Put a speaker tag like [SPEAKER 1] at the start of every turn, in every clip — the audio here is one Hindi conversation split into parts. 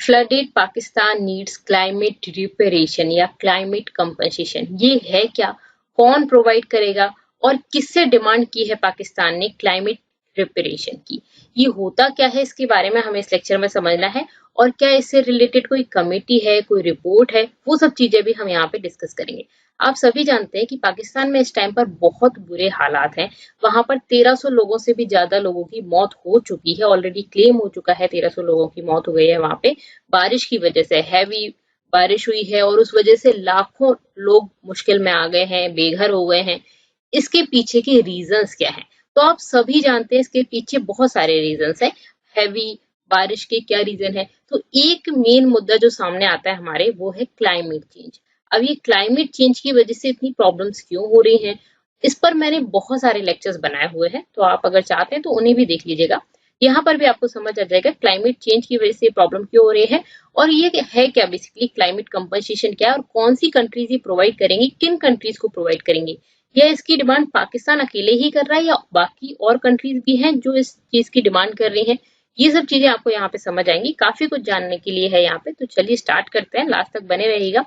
[SPEAKER 1] Flooded Pakistan needs climate reparation या क्लाइमेट कंपनसेशन, ये है क्या, कौन प्रोवाइड करेगा और किससे डिमांड की है पाकिस्तान ने क्लाइमेट रिपेरेशन की, ये होता क्या है, इसके बारे में हमें इस लेक्चर में समझना है। और क्या इससे रिलेटेड कोई कमेटी है, कोई रिपोर्ट है, वो सब चीजें भी हम यहाँ पे डिस्कस करेंगे। आप सभी जानते हैं कि पाकिस्तान में इस टाइम पर बहुत बुरे हालात हैं। वहां पर 1300 लोगों से भी ज्यादा लोगों की मौत हो चुकी है, ऑलरेडी क्लेम हो चुका है, 1300 लोगों की मौत हो गई है वहां पे बारिश की वजह से। हैवी बारिश हुई है और उस वजह से लाखों लोग मुश्किल में आ गए हैं, बेघर हो गए हैं। इसके पीछे के रीजंस क्या हैं? तो आप सभी जानते हैं इसके पीछे बहुत सारे रीजंस हैं। हैवी बारिश के क्या रीजन है? तो एक मेन मुद्दा जो सामने आता है हमारे, वो है क्लाइमेट चेंज। अब ये क्लाइमेट चेंज की वजह से इतनी प्रॉब्लम्स क्यों हो रही हैं, इस पर मैंने बहुत सारे लेक्चर्स बनाए हुए हैं, तो आप अगर चाहते हैं तो उन्हें भी देख लीजिएगा। यहाँ पर भी आपको समझ आ जाएगा क्लाइमेट चेंज की वजह से प्रॉब्लम क्यों हो रही है और ये है क्या बेसिकली क्लाइमेट कंपनसेशन क्या है और कौन सी कंट्रीज ये प्रोवाइड करेंगी, किन कंट्रीज को प्रोवाइड करेंगी, या इसकी डिमांड पाकिस्तान अकेले ही कर रहा है या बाकी और कंट्रीज भी हैं जो इस चीज की डिमांड कर रही हैं। ये सब चीजें आपको यहाँ पे समझ आएंगी, काफी कुछ जानने के लिए है यहाँ पे। तो चलिए स्टार्ट करते हैं, लास्ट तक बने रहिएगा।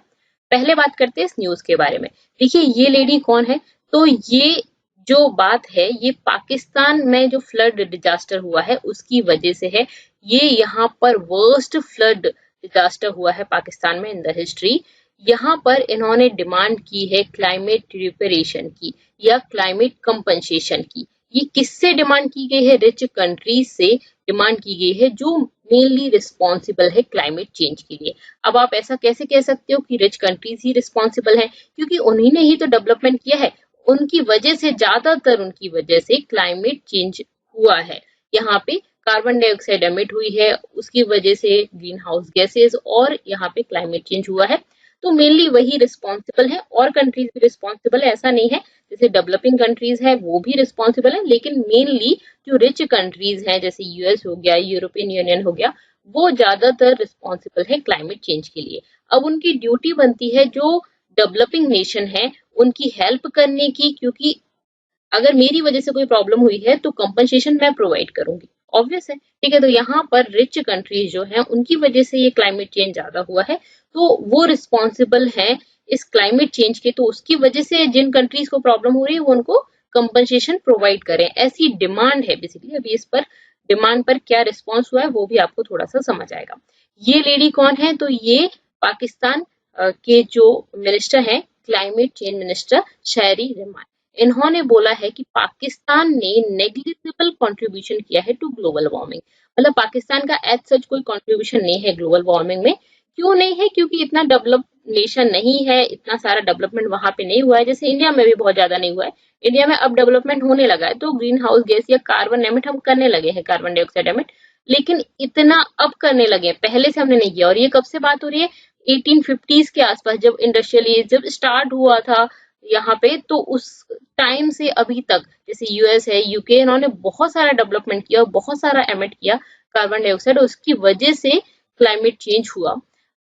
[SPEAKER 1] पहले बात करते हैं इस न्यूज के बारे में। देखिए ये लेडी कौन है, तो ये जो बात है ये पाकिस्तान में जो फ्लड डिजास्टर हुआ है उसकी वजह से है। ये यहाँ पर वर्स्ट फ्लड डिजास्टर हुआ है पाकिस्तान में इन द हिस्ट्री। यहाँ पर इन्होंने डिमांड की है क्लाइमेट रिपेरेशन की या क्लाइमेट कंपनसेशन की। ये किससे डिमांड की गई है? रिच कंट्रीज से डिमांड की गई है जो मेनली रिस्पॉन्सिबल है क्लाइमेट चेंज के लिए। अब आप ऐसा कैसे कह सकते हो कि रिच कंट्रीज ही रिस्पॉन्सिबल है, क्योंकि उन्हीं ने ही तो डेवलपमेंट किया है, उनकी वजह से, ज्यादातर उनकी वजह से क्लाइमेट चेंज हुआ है। यहाँ पे कार्बन डाइऑक्साइड एमिट हुई है, उसकी वजह से ग्रीन हाउस गैसेज और यहाँ पे क्लाइमेट चेंज हुआ है। तो मेनली वही रिस्पॉन्सिबल है और कंट्रीज भी रिस्पॉन्सिबल है, ऐसा नहीं है। जैसे डेवलपिंग कंट्रीज है वो भी रिस्पॉन्सिबल है, लेकिन मेनली जो रिच कंट्रीज हैं जैसे यूएस हो गया, यूरोपियन यूनियन हो गया, वो ज्यादातर रिस्पॉन्सिबल है क्लाइमेट चेंज के लिए। अब उनकी ड्यूटी बनती है जो डेवलपिंग नेशन है उनकी हेल्प करने की, क्योंकि अगर मेरी वजह से कोई प्रॉब्लम हुई है तो कंपनसेशन मैं प्रोवाइड करूंगी, ऑब्वियस है, ठीक है। तो यहाँ पर रिच कंट्रीज जो है उनकी वजह से ये क्लाइमेट चेंज ज्यादा हुआ है, तो वो रिस्पॉन्सिबल है इस क्लाइमेट चेंज के। तो उसकी वजह से जिन कंट्रीज को प्रॉब्लम हो रही है वो उनको कंपनसेशन प्रोवाइड करें, ऐसी डिमांड है बेसिकली। अभी इस पर डिमांड पर क्या रिस्पॉन्स हुआ है वो भी आपको थोड़ा सा समझ आएगा। ये लेडी कौन है? तो ये पाकिस्तान के जो मिनिस्टर हैं, क्लाइमेट चेंज मिनिस्टर शहरी रहमान, इन्होंने बोला है कि पाकिस्तान ने नेग्लिजिबल कंट्रीब्यूशन किया है टू ग्लोबल वार्मिंग। मतलब पाकिस्तान का एज सच कोई कंट्रीब्यूशन नहीं है ग्लोबल वार्मिंग में। क्यों नहीं है? क्योंकि इतना डेवलप नेशन नहीं है, इतना सारा डेवलपमेंट वहां पे नहीं हुआ है, जैसे इंडिया में भी बहुत ज्यादा नहीं हुआ है। इंडिया में अब डेवलपमेंट होने लगा है तो ग्रीन हाउस गैस या कार्बन एमिट हम करने लगे हैं, कार्बन डाइऑक्साइड एमिट, लेकिन इतना अब करने लगे हैं, पहले से हमने नहीं किया। और ये कब से बात हो रही है? 1850s के आसपास, जब इंडस्ट्रियल एज जब स्टार्ट हुआ था यहाँ पे, तो उस टाइम से अभी तक जैसे यूएस है, यूके, इन्होंने बहुत सारा डेवलपमेंट किया और बहुत सारा एमिट किया कार्बन डाइऑक्साइड, उसकी वजह से क्लाइमेट चेंज हुआ।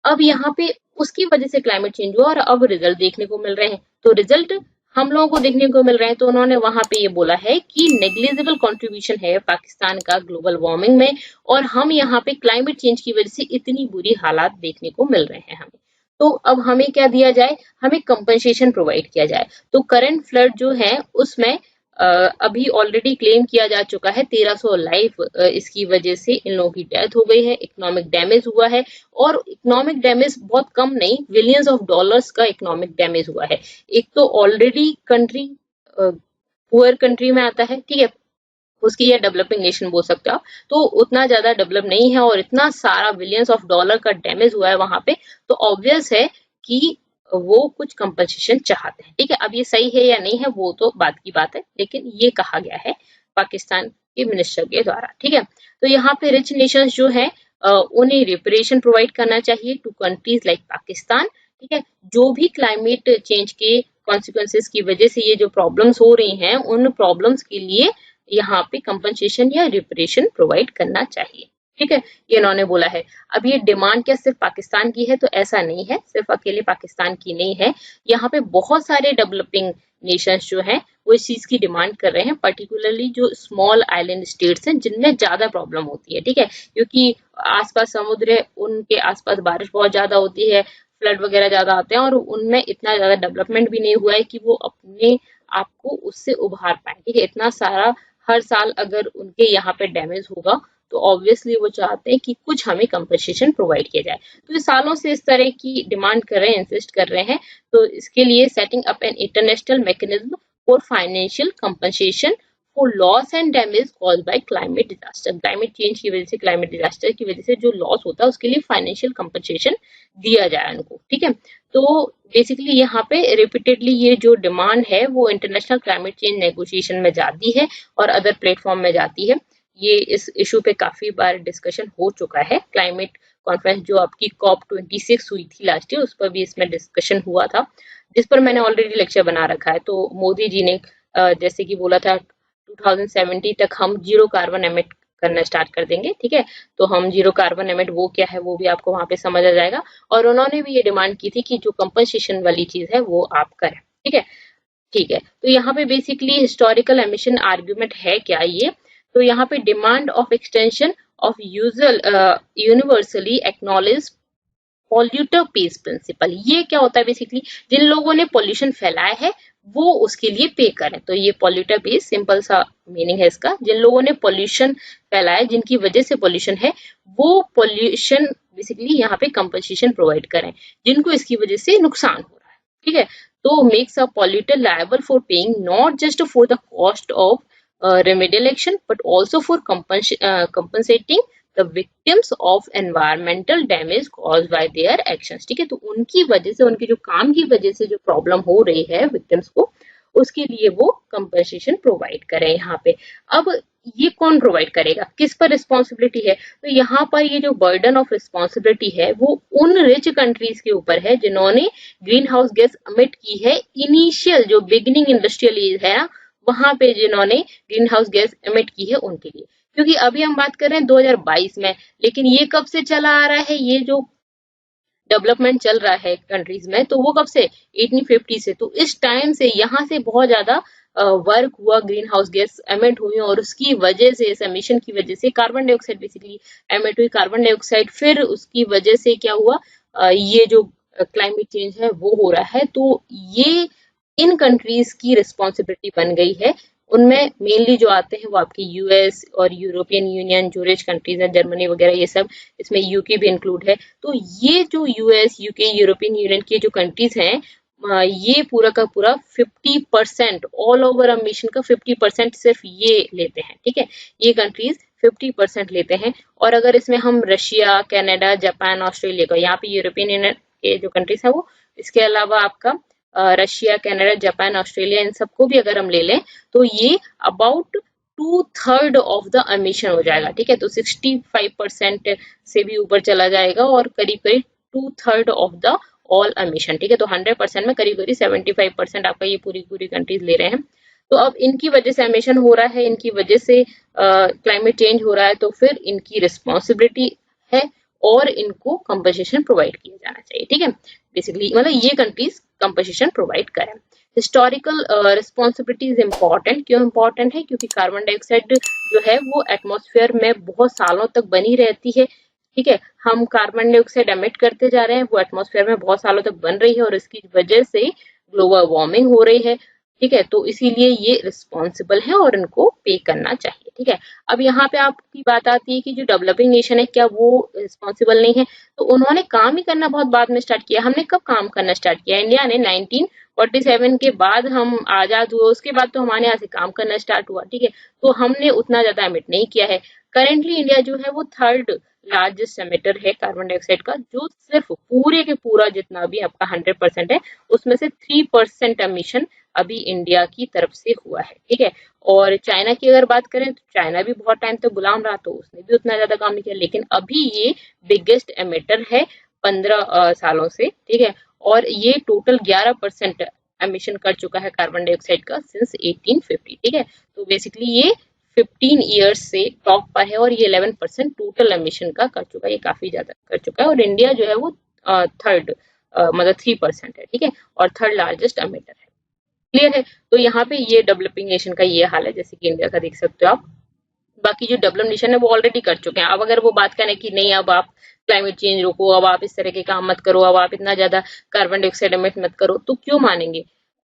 [SPEAKER 1] अब यहाँ पे उसकी वजह से क्लाइमेट चेंज हुआ और अब रिजल्ट देखने को मिल रहे हैं। तो रिजल्ट हम लोगों को देखने को मिल रहे हैं। तो उन्होंने वहां पे ये बोला है कि नेग्लिजिबल कंट्रीब्यूशन है पाकिस्तान का ग्लोबल वार्मिंग में, और हम यहाँ पे क्लाइमेट चेंज की वजह से इतनी बुरी हालात देखने को मिल रहे हैं हमें। तो अब हमें क्या दिया जाए? हमें कंपनसेशन प्रोवाइड किया जाए। तो करंट फ्लड जो है उसमें अभी ऑलरेडी क्लेम किया जा चुका है 1300 लाइफ इसकी वजह से इन लोगों की डेथ हो गई है, इकोनॉमिक डैमेज हुआ है। और इकोनॉमिक डैमेज बहुत कम नहीं, बिलियंस ऑफ डॉलर्स का इकोनॉमिक डैमेज हुआ है। एक तो ऑलरेडी कंट्री पुअर कंट्री में आता है, ठीक है, उसकी या डेवलपिंग नेशन बोल सकते हो आप, तो उतना ज्यादा डेवलप नहीं है और इतना सारा बिलियंस ऑफ डॉलर का डैमेज हुआ है वहां पे, तो ऑब्वियस है कि वो कुछ कंपनसेशन चाहते हैं, ठीक है। अब ये सही है या नहीं है वो तो बात की बात है, लेकिन ये कहा गया है पाकिस्तान के मिनिस्टर के द्वारा, ठीक है। तो यहाँ पे रिच नेशंस जो है उन्हें रिपेरेशन प्रोवाइड करना चाहिए टू कंट्रीज लाइक पाकिस्तान, ठीक है। जो भी क्लाइमेट चेंज के कॉन्सिक्वेंसेस की वजह से ये जो प्रॉब्लम्स हो रही हैं, उन प्रॉब्लम्स के लिए यहाँ पे कंपनसेशन या रिपेरेशन प्रोवाइड करना चाहिए, ठीक है, ये इन्होंने बोला है। अब ये डिमांड क्या सिर्फ पाकिस्तान की है, तो ऐसा नहीं है, सिर्फ अकेले पाकिस्तान की नहीं है। यहाँ पे बहुत सारे डेवलपिंग नेशंस जो हैं वो इस चीज की डिमांड कर रहे हैं, पर्टिकुलरली जो स्मॉल आइलैंड स्टेट्स हैं जिनमें ज्यादा प्रॉब्लम होती है। ठीक है, क्योंकि आसपास समुद्र है, उनके आसपास बारिश बहुत ज्यादा होती है, फ्लड वगैरह ज्यादा आते हैं, और उनमें इतना ज्यादा डेवलपमेंट भी नहीं हुआ है कि वो अपने आप को उससे उभार पाए। ठीक है, इतना सारा हर साल अगर उनके यहाँ पे डैमेज होगा तो ऑब्वियसली वो चाहते हैं कि कुछ हमें कंपनसेशन प्रोवाइड किया जाए। तो ये सालों से इस तरह की डिमांड कर रहे हैं, इंसिस्ट कर रहे हैं। तो इसके लिए setting up an international mechanism for financial compensation for loss and damage cause by climate disaster. Climate change की वजह से, क्लाइमेट डिजास्टर की वजह से जो लॉस होता है उसके लिए फाइनेंशियल कंपनसेशन दिया जाए उनको। ठीक है, तो बेसिकली यहाँ पे रिपीटेडली ये जो डिमांड है वो इंटरनेशनल क्लाइमेट चेंज नेगोशिएशन में जाती है और अदर प्लेटफॉर्म में जाती है। ये इस इशू पे काफी बार डिस्कशन हो चुका है। क्लाइमेट कॉन्फ्रेंस जो आपकी COP26 हुई थी लास्ट ईयर, उस पर भी इसमें डिस्कशन हुआ था, जिस पर मैंने ऑलरेडी लेक्चर बना रखा है। तो मोदी जी ने जैसे कि बोला था 2070 तक हम जीरो कार्बन एमिट करना स्टार्ट कर देंगे। ठीक है, तो हम जीरो कार्बन एमिट वो क्या है वो भी आपको वहां पे समझ आ जाएगा। और उन्होंने भी ये डिमांड की थी कि जो कंपनसेशन वाली चीज है वो आप करें। ठीक है, ठीक है, तो यहाँ पे बेसिकली हिस्टोरिकल एमिशन आर्ग्यूमेंट है क्या ये, तो यहाँ पे demand of extension of usual universally acknowledge polluter pays principle. ये क्या होता है बेसिकली, जिन लोगों ने पॉल्यूशन फैलाया है वो उसके लिए पे करें। तो ये पॉल्यूटर पेज, सिंपल सा मीनिंग है इसका, जिन लोगों ने पॉल्यूशन फैलाया, जिनकी वजह से पॉल्यूशन है, वो पॉल्यूशन बेसिकली यहाँ पे कंपनसेशन प्रोवाइड करें जिनको इसकी वजह से नुकसान हो रहा है। ठीक है, तो makes a polluter liable for paying not just for the cost of remedial action but also for compensating the victims of environmental damage caused by their actions। ठीक है, तो उनकी वजह से, उनके जो काम की वजह से जो प्रॉब्लम हो रही है विक्टिम्स को, उसके लिए वो कंपनसेशन प्रोवाइड करें यहाँ पे। अब ये कौन प्रोवाइड करेगा, किस पर रिस्पॉन्सिबिलिटी है, तो यहाँ पर ये जो बर्डन ऑफ रिस्पॉन्सिबिलिटी है वो उन रिच कंट्रीज के ऊपर है जिन्होंने ग्रीन हाउस गैस अमिट की है इनिशियल जो बिगिनिंग इंडस्ट्रियल एज है वहां पे, जिन्होंने ग्रीन हाउस गैस एमिट की है उनके लिए। क्योंकि अभी हम बात कर रहे हैं 2022 में, लेकिन ये कब से चला आ रहा है, ये जो डेवलपमेंट चल रहा है कंट्रीज में, तो वो कब से, 1850 से। तो इस टाइम से यहाँ से बहुत ज्यादा वर्क हुआ, ग्रीन हाउस गैस एमिट हुई, और उसकी वजह से, इस एमिशन की वजह से कार्बन डाइऑक्साइड बेसिकली एमिट हुई। कार्बन डाइऑक्साइड फिर उसकी वजह से क्या हुआ, ये जो क्लाइमेट चेंज है वो हो रहा है। तो ये इन कंट्रीज की रिस्पॉन्सिबिलिटी बन गई है। उनमें मेनली जो आते हैं वो आपके यूएस और यूरोपियन यूनियन, जो रिच कंट्रीज है, जर्मनी वगैरह, ये सब, इसमें यूके भी इंक्लूड है। तो ये जो यूएस, यूके, यूरोपियन यूनियन की जो कंट्रीज हैं, ये पूरा का पूरा 50% ऑल ओवर एमिशन का 50% सिर्फ ये लेते हैं। ठीक है, ये कंट्रीज 50% लेते हैं। और अगर इसमें हम रशिया, कनाडा, जापान, ऑस्ट्रेलिया का, यहाँ पे यूरोपियन यूनियन के जो कंट्रीज है वो, इसके अलावा आपका रशिया, कनाडा, जापान, ऑस्ट्रेलिया, इन सबको भी अगर हम ले लें तो ये अबाउट 2/3 ऑफ द एमिशन हो जाएगा। ठीक है, तो 65% से भी ऊपर चला जाएगा और करीब करीब 2/3 ऑफ द ऑल एमिशन। ठीक है, तो 100% में करीब करीब 75% आपका ये पूरी पूरी कंट्रीज ले रहे हैं। तो अब इनकी वजह से एमिशन हो रहा है, इनकी वजह से क्लाइमेट चेंज हो रहा है, तो फिर इनकी रिस्पॉन्सिबिलिटी है और इनको कंपनसेशन प्रोवाइड किया जाना चाहिए। ठीक है, बेसिकली मतलब ये कंट्रीज कंपनसेशन प्रोवाइड करें। हिस्टोरिकल रिस्पॉन्सिबिलिटीज इंपॉर्टेंट, क्यों इंपॉर्टेंट है, क्योंकि कार्बन डाइऑक्साइड जो है वो एटमॉस्फेयर में बहुत सालों तक बनी रहती है। ठीक है, हम कार्बन डाइऑक्साइड एमिट करते जा रहे हैं, वो एटमॉस्फेयर में बहुत सालों तक बन रही है और इसकी वजह से ग्लोबल वार्मिंग हो रही है। ठीक है, तो इसीलिए ये रिस्पॉन्सिबल है और इनको पे करना चाहिए। ठीक है, अब यहाँ पे आपकी बात आती है कि जो डेवलपिंग नेशन है क्या वो रिस्पॉन्सिबल नहीं है, तो उन्होंने काम ही करना बहुत बाद में स्टार्ट किया। हमने कब काम करना स्टार्ट किया, इंडिया ने 1947 के बाद हम आजाद हुए, उसके बाद तो हमारे यहाँ से काम करना स्टार्ट हुआ। ठीक है, तो हमने उतना ज्यादा एमिट नहीं किया है। करेंटली इंडिया जो है वो 3rd लार्जेस्ट एमिटर है कार्बन डाइऑक्साइड का, जो सिर्फ पूरे के पूरा जितना भी आपका 100% है उसमें से 3% एमिशन अभी इंडिया की तरफ से हुआ है। ठीक है, और चाइना की अगर बात करें तो चाइना भी बहुत टाइम तक गुलाम रहा, तो उसने भी उतना ज्यादा काम नहीं किया, लेकिन अभी ये बिगेस्ट एमिटर है 15 सालों से। ठीक है, और ये टोटल 11% एमिशन कर चुका है कार्बन डाइऑक्साइड का सिंस 1850। ठीक है, तो बेसिकली ये 15 ईयर्स से टॉप पर है और ये 11% टोटल एमिशन का कर चुका है, ये काफी ज्यादा कर चुका है। और इंडिया जो है वो थर्ड मतलब 3% है, ठीक है, और थर्ड लार्जेस्ट एमिटर है। क्लियर है? तो यहाँ पे ये डेवलपिंग नेशन का ये हाल है, जैसे कि इंडिया का देख सकते हो आप। बाकी जो डेवलप नेशन है वो ऑलरेडी कर चुके हैं। अब अगर वो बात करें कि नहीं अब आप क्लाइमेट चेंज रोको, अब आप इस तरह के काम मत करो, अब आप इतना ज्यादा कार्बन डाइऑक्साइड एमिट मत करो, तो क्यों मानेंगे?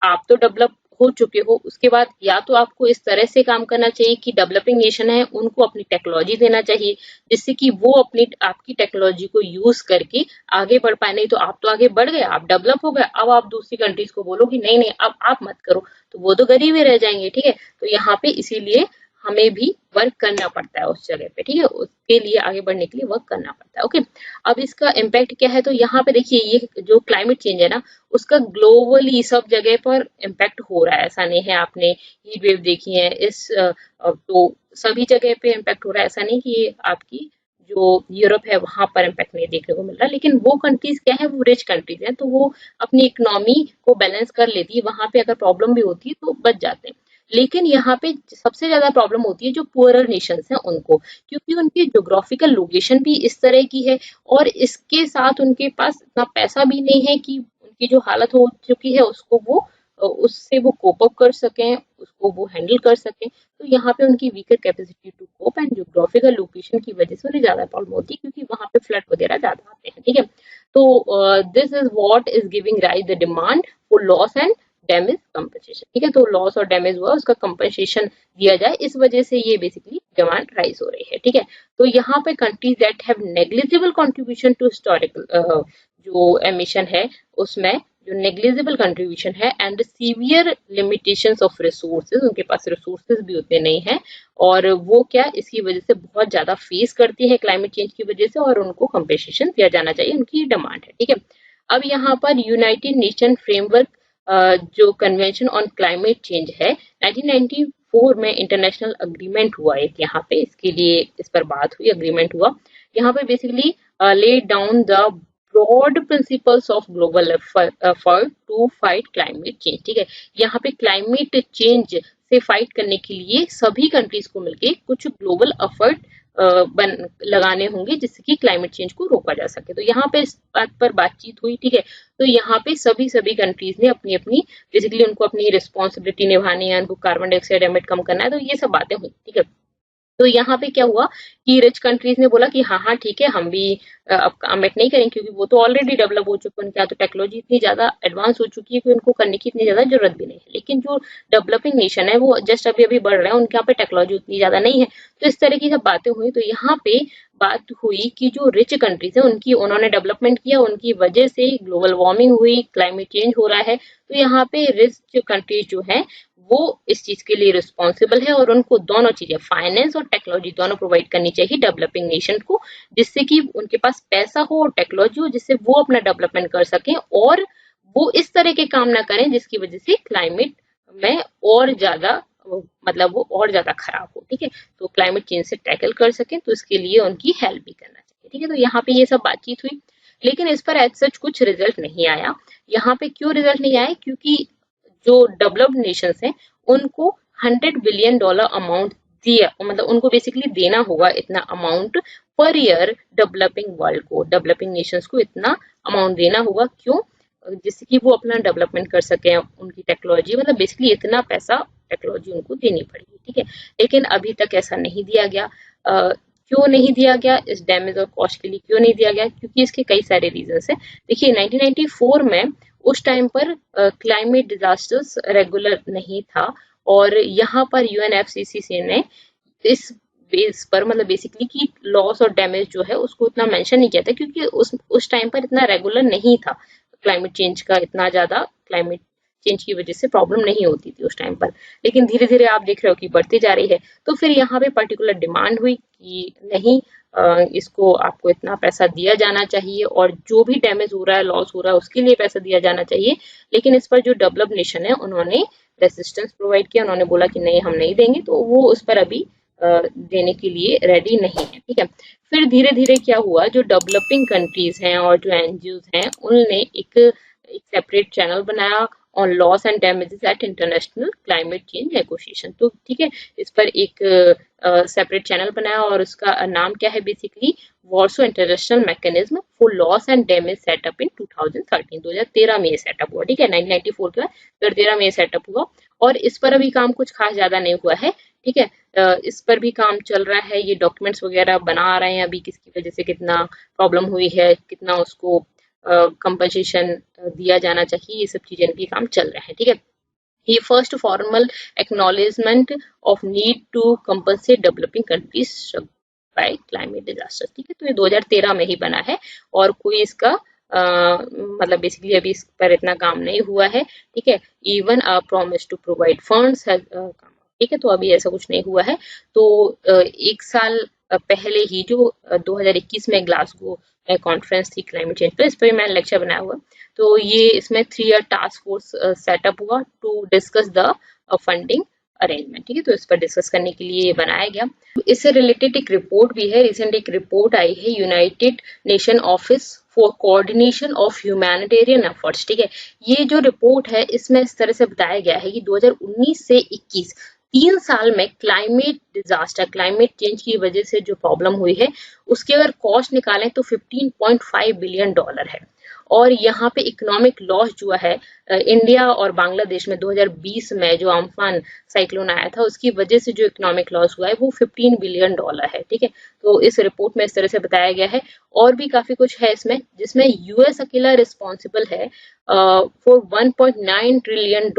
[SPEAKER 1] आप तो डेवलप हो चुके हो, उसके बाद या तो आपको इस तरह से काम करना चाहिए कि डेवलपिंग नेशन है उनको अपनी टेक्नोलॉजी देना चाहिए, जिससे कि वो अपनी आपकी टेक्नोलॉजी को यूज करके आगे बढ़ पाए। नहीं तो आप तो आगे बढ़ गए, आप डेवलप हो गए, अब आप दूसरी कंट्रीज को बोलो कि नहीं नहीं अब आप मत करो, तो वो तो गरीब ही रह जाएंगे, ठीक है। तो यहाँ पे इसीलिए हमें भी वर्क करना पड़ता है उस जगह पे, ठीक है, उसके लिए आगे बढ़ने के लिए वर्क करना पड़ता है। ओके, अब इसका इम्पैक्ट क्या है? तो यहाँ पे देखिए ये जो क्लाइमेट चेंज है ना, उसका ग्लोबली सब जगह पर इम्पैक्ट हो रहा है। ऐसा नहीं है, आपने हीट वेव देखी है इस तो सभी जगह पे इम्पैक्ट हो रहा है। ऐसा नहीं कि आपकी जो यूरोप है वहां पर इम्पैक्ट नहीं देखने को मिल रहा, लेकिन वो कंट्रीज क्या है, वो रिच कंट्रीज हैं, तो वो अपनी इकोनॉमी को बैलेंस कर लेती है। वहां पे अगर प्रॉब्लम भी होती है तो बच जाते हैं। लेकिन यहाँ पे सबसे ज्यादा प्रॉब्लम होती है जो पुअरर नेशंस हैं उनको, क्योंकि उनकी ज्योग्राफिकल लोकेशन भी इस तरह की है और इसके साथ उनके पास इतना पैसा भी नहीं है कि उनकी जो हालत हो चुकी है उसको वो उससे वो कोप अप कर सकें, उसको वो हैंडल कर सकें। तो यहाँ पे उनकी weaker capacity to cope and geographical location की वजह से उन्हें ज्यादा प्रॉब्लम होती है, क्योंकि वहाँ पे फ्लड वगैरह ज्यादा आते हैं, ठीक है। तो this is what is giving rise the demand for loss and damage compensation, ठीक है। तो लॉस और डैमेज हुआ उसका कंपनसेशन दिया जाए, इस वजह से ये बेसिकली डिमांड राइज हो रही है, ठीक है। तो यहाँ पे countries that have negligible contribution to historical जो एमिशन है उसमें जो नेग्लिजिबल कंट्रीब्यूशन है and severe limitations of resources, उनके पास रिसोर्सेज भी उतने नहीं है और वो क्या इसकी वजह से बहुत ज्यादा फेस करती है क्लाइमेट चेंज की वजह से, और उनको कंपेंसेशन दिया जाना चाहिए, उनकी डिमांड है, ठीक है। अब यहाँ पर यूनाइटेड नेशन फ्रेमवर्क जो कन्वेंशन ऑन क्लाइमेट चेंज है 1994 में इंटरनेशनल अग्रीमेंट हुआ एक, यहाँ पे इसके लिए इस पर बात हुई, अग्रीमेंट हुआ। यहाँ पे basically laid down the broad principles of global effort to fight climate change, ठीक है। यहाँ पे क्लाइमेट चेंज से फाइट करने के लिए सभी कंट्रीज को मिलके कुछ ग्लोबल एफर्ट लगाने होंगे जिससे कि क्लाइमेट चेंज को रोका जा सके। तो यहाँ पे इस बात पर बातचीत हुई, ठीक है। तो यहाँ पे सभी कंट्रीज ने अपनी अपनी बेसिकली उनको अपनी रिस्पॉन्सिबिलिटी निभानी है, उनको कार्बन डाइऑक्साइड एमिट कम करना है, तो ये सब बातें हुई, ठीक है। तो यहाँ पे क्या हुआ कि रिच कंट्रीज ने बोला कि हाँ हाँ ठीक है हम भी अब एमिट नहीं करेंगे, क्योंकि वो तो ऑलरेडी डेवलप हो चुके हैं, उनके यहाँ तो टेक्नोलॉजी इतनी ज्यादा एडवांस हो चुकी है कि उनको करने की इतनी ज्यादा जरूरत भी नहीं है। लेकिन जो डेवलपिंग नेशन है वो जस्ट अभी अभी बढ़ रहे हैं, उनके यहाँ पे टेक्नोलॉजी उतनी ज्यादा नहीं है। तो इस तरह की सब बातें हुई। तो यहाँ पे बात हुई कि जो रिच कंट्रीज है उनकी उन्होंने डेवलपमेंट किया, उनकी वजह से ग्लोबल वार्मिंग हुई, क्लाइमेट चेंज हो रहा है। तो यहाँ पे रिच कंट्रीज जो है वो इस चीज के लिए रिस्पॉन्सिबल है और उनको दोनों चीजें फाइनेंस और टेक्नोलॉजी दोनों प्रोवाइड करनी चाहिए डेवलपिंग नेशन को, जिससे कि उनके पास पैसा हो और टेक्नोलॉजी हो, जिससे वो अपना डेवलपमेंट कर सकें और वो इस तरह के काम ना करें जिसकी वजह से क्लाइमेट में और ज्यादा मतलब वो और ज्यादा खराब हो, ठीक है। तो क्लाइमेट चेंज से टैकल कर सकें, तो इसके लिए उनकी हेल्प भी करना चाहिए, ठीक है। तो यहाँ पे ये सब बातचीत हुई, लेकिन इस पर एज सच कुछ रिजल्ट नहीं आया। यहाँ पे क्यों रिजल्ट नहीं आया? क्योंकि जो डेवलप्ड नेशंस हैं उनको $100 बिलियन अमाउंट दिया, मतलब उनको बेसिकली देना होगा इतना amount per year developing world को, डेवलपिंग नेशंस को इतना अमाउंट देना होगा। क्यों? जिससे कि वो अपना डेवलपमेंट कर सके, उनकी टेक्नोलॉजी मतलब बेसिकली इतना पैसा टेक्नोलॉजी उनको देनी पड़ेगी, ठीक है। लेकिन अभी तक ऐसा नहीं दिया गया। क्यों नहीं दिया गया? इस डैमेज और कॉस्ट के लिए क्यों नहीं दिया गया? क्योंकि इसके कई सारे रीजंस हैं। देखिए 1994 में उस टाइम पर क्लाइमेट डिजास्टर्स रेगुलर नहीं था और यहाँ पर यूएनएफसीसीसी ने इस बेस पर मतलब बेसिकली कि लॉस और डैमेज जो है उसको इतना मेंशन नहीं किया था, क्योंकि उस टाइम पर इतना रेगुलर नहीं था क्लाइमेट चेंज का, इतना ज्यादा क्लाइमेट चेंज की वजह से प्रॉब्लम नहीं होती थी उस टाइम पर। लेकिन धीरे धीरे आप देख रहे हो कि बढ़ती जा रही है। तो फिर यहाँ पे पर्टिकुलर डिमांड हुई कि नहीं इसको आपको इतना पैसा दिया जाना चाहिए और जो भी डैमेज हो रहा है, लॉस हो रहा है, उसके लिए पैसा दिया जाना चाहिए। लेकिन इस पर जो डेवलप्ड नेशन है उन्होंने रेसिस्टेंस प्रोवाइड किया, उन्होंने बोला कि नहीं हम नहीं देंगे, तो वो उस पर अभी देने के लिए रेडी नहीं है, ठीक है। फिर धीरे धीरे क्या हुआ, जो डेवलपिंग कंट्रीज हैं और जो एनजीओ हैं उन्होंने एक सेपरेट चैनल बनाया on loss and damages at international climate change negotiation. तो ठीक है, इस पर एक सेपरेट चैनल बनाया और उसका नाम क्या है basically, Warsaw international mechanism for loss and damage setup in 2013। 2013 में ये सेटअप हुआ, ठीक है, 1994 के बाद 2013 में ये सेटअप हुआ। और इस पर अभी काम कुछ खास ज्यादा नहीं हुआ है, ठीक है, इस पर भी काम चल रहा है, ये डॉक्यूमेंट्स वगैरह बना रहे हैं अभी, किसकी वजह से कितना प्रॉब्लम हुई है, कितना उसको कंपनसेशन दिया जाना चाहिए, ये सब चीजें भी काम चल रहे हैं, ठीक है। ये first formal acknowledgement of need to compensate developing countries by climate disaster, ठीक है। तो ये 2013 में ही बना है और कोई इसका मतलब बेसिकली अभी इस पर इतना काम नहीं हुआ है, ठीक है। Even promise to provide funds, ठीक है, तो अभी ऐसा कुछ नहीं हुआ है। तो एक साल पहले ही जो 2021 में ग्लासगो कॉन्फ्रेंस थी क्लाइमेट चेंज पर, इस पर मैंने लेक्चर बनाया हुआ, तो ये इसमें 3 ईयर टास्क फोर्स सेटअप हुआ to discuss the funding arrangement, ठीक है। तो इस पर डिस्कस करने के लिए ये बनाया गया। इससे रिलेटेड एक रिपोर्ट भी है, रिसेंट एक रिपोर्ट आई है United nation office for coordination of humanitarian efforts, ठीक है। ये जो रिपोर्ट है इसमें इस तरह से बताया गया है कि 2019 से 21 3 साल में क्लाइमेट डिजास्टर, क्लाइमेट चेंज की वजह से जो प्रॉब्लम हुई है उसके अगर कॉस्ट निकालें तो $15.5 बिलियन है। और यहाँ पे इकोनॉमिक लॉस जो है इंडिया और बांग्लादेश में 2020 में जो अम्फान साइक्लोन आया था उसकी वजह से जो इकोनॉमिक लॉस हुआ है वो $15 बिलियन है, ठीक है। तो इस रिपोर्ट में इस तरह से बताया गया है। और भी काफी कुछ है इसमें, जिसमें यूएस अकेला रिस्पॉन्सिबल है for $1.9 trillion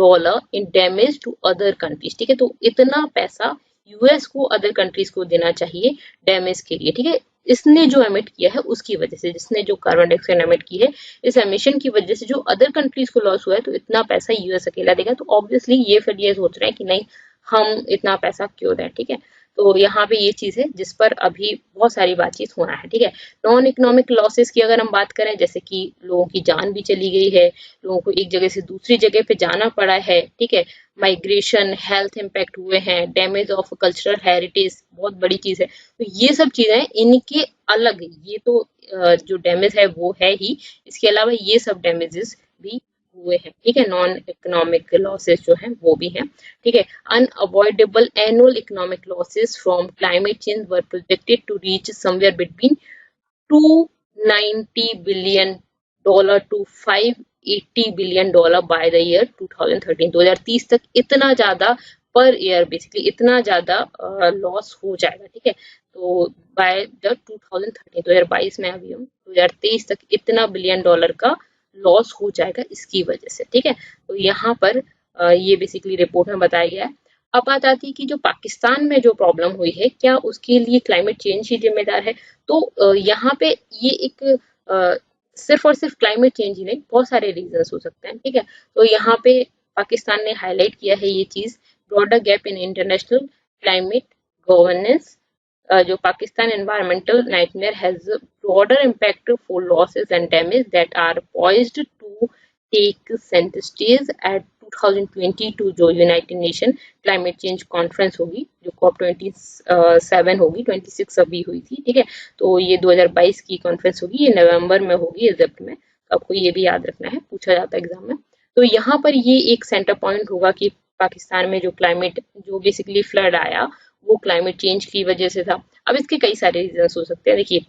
[SPEAKER 1] in damage to other countries, ठीक है। तो इतना पैसा यूएस को अदर कंट्रीज को देना चाहिए डैमेज के लिए, ठीक है। इसने जो एमिट किया है उसकी वजह से, जिसने जो कार्बन डाइऑक्साइड एमिट की है इस एमिशन की वजह से जो अदर कंट्रीज को लॉस हुआ है, तो इतना पैसा यूएस अकेला देगा। तो ऑब्वियसली ये फिर ये सोच रहे हैं कि नहीं, हम इतना पैसा क्यों दें, ठीक है। तो यहाँ पे ये चीज है जिस पर अभी बहुत सारी बातचीत होना है, ठीक है। नॉन इकोनॉमिक लॉसेस की अगर हम बात करें, जैसे कि लोगों की जान भी चली गई है, लोगों को एक जगह से दूसरी जगह पे जाना पड़ा है, ठीक है, माइग्रेशन, हेल्थ इम्पैक्ट हुए हैं, डैमेज ऑफ कल्चरल हेरिटेज बहुत बड़ी चीज है। तो ये सब चीजें इनके अलग, ये तो जो डैमेज है वो है ही, इसके अलावा ये सब डैमेजेस भी हुए हैं, ठीक है। नॉन इकोनॉमिक लॉसेस जो हैं वो भी हैं, ठीक है। Unavoidable annual economic losses from climate change were projected to reach somewhere between $290 billion to $580 billion by the year 2013। 2030 तक इतना ज्यादा पर ईयर बेसिकली इतना ज्यादा लॉस हो जाएगा, ठीक है। तो बाय द 2013, 2022 में अभी हम 2023 तक इतना $बिलियन का लॉस हो जाएगा इसकी वजह से, ठीक है। तो यहाँ पर ये बेसिकली रिपोर्ट में बताया गया है। अब बात आती है कि जो पाकिस्तान में जो प्रॉब्लम हुई है क्या उसके लिए क्लाइमेट चेंज ही जिम्मेदार है। तो यहाँ पे ये एक सिर्फ और सिर्फ क्लाइमेट चेंज ही नहीं, बहुत सारे रीजंस हो सकते हैं, ठीक है। तो यहाँ पे पाकिस्तान ने हाईलाइट किया है ये चीज, broader gap in international climate governance, जो Pakistan environmental nightmare has a broader impact for losses and damage that are poised to take center stage at 2022 जो United nation climate change conference होगी, जो COP27 होगी, 26 अभी हुई थी, ठीक है। तो ये 2022 की कॉन्फ्रेंस होगी, ये नवंबर में होगी इजिप्ट में। तो आपको ये भी याद रखना है, पूछा जाता है एग्जाम में। तो यहाँ पर ये एक सेंटर पॉइंट होगा कि पाकिस्तान में जो क्लाइमेट, जो बेसिकली फ्लड आया वो क्लाइमेट चेंज की वजह से था। अब इसके कई सारे रीजंस हो सकते हैं, देखिए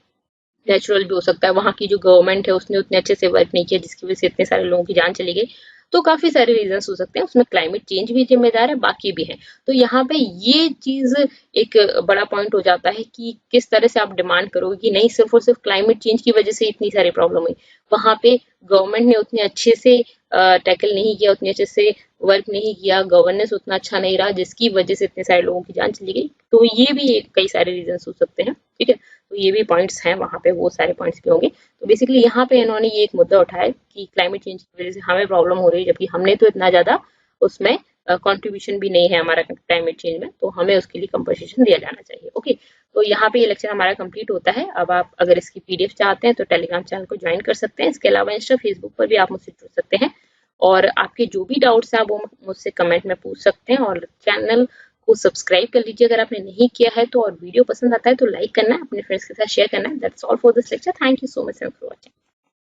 [SPEAKER 1] नेचुरल भी हो सकता है, वहां की जो गवर्नमेंट है उसने उतने अच्छे से वर्क नहीं किया जिसकी वजह से इतने सारे लोगों की जान चली गई। तो काफी सारे रीजंस हो सकते हैं, उसमें क्लाइमेट चेंज भी जिम्मेदार है, बाकी भी है। तो यहाँ पे ये चीज एक बड़ा पॉइंट हो जाता है कि किस तरह से आप डिमांड करोगे कि नहीं सिर्फ और सिर्फ क्लाइमेट चेंज की वजह से इतनी सारी प्रॉब्लम हुई, वहां पे गवर्नमेंट ने उतने अच्छे से टैकल नहीं किया, उतने अच्छे से वर्क नहीं किया, गवर्नेंस उतना अच्छा नहीं रहा जिसकी वजह से इतने सारे लोगों की जान चली गई। तो ये भी कई सारे रीजंस हो सकते हैं, ठीक है। तो ये भी पॉइंट्स हैं, वहां पे वो सारे पॉइंट्स भी होंगे। तो बेसिकली यहाँ पे इन्होंने ये एक मुद्दा उठाया कि क्लाइमेट चेंज की वजह से हमें प्रॉब्लम हो रही है, जबकि हमने तो इतना ज्यादा उसमें कंट्रीब्यूशन भी नहीं है हमारा क्लाइमेट चेंज में, तो हमें उसके लिए कंपनसेशन दिया जाना चाहिए। ओके, तो यहाँ पे ये लेक्चर हमारा कंप्लीट होता है। अब आप अगर इसकी पीडीएफ चाहते हैं तो टेलीग्राम चैनल को ज्वाइन कर सकते हैं। इसके अलावा इंस्टा, फेसबुक पर भी आप मुझसे जुड़ सकते हैं और आपके जो भी डाउट्स हैं वो मुझसे कमेंट में पूछ सकते हैं। और चैनल को सब्सक्राइब कर लीजिए अगर आपने नहीं किया है तो, और वीडियो पसंद आता है तो लाइक करना है, अपने फ्रेंड्स के साथ शेयर करना है। That's all for this lecture. Thank you so much for watching.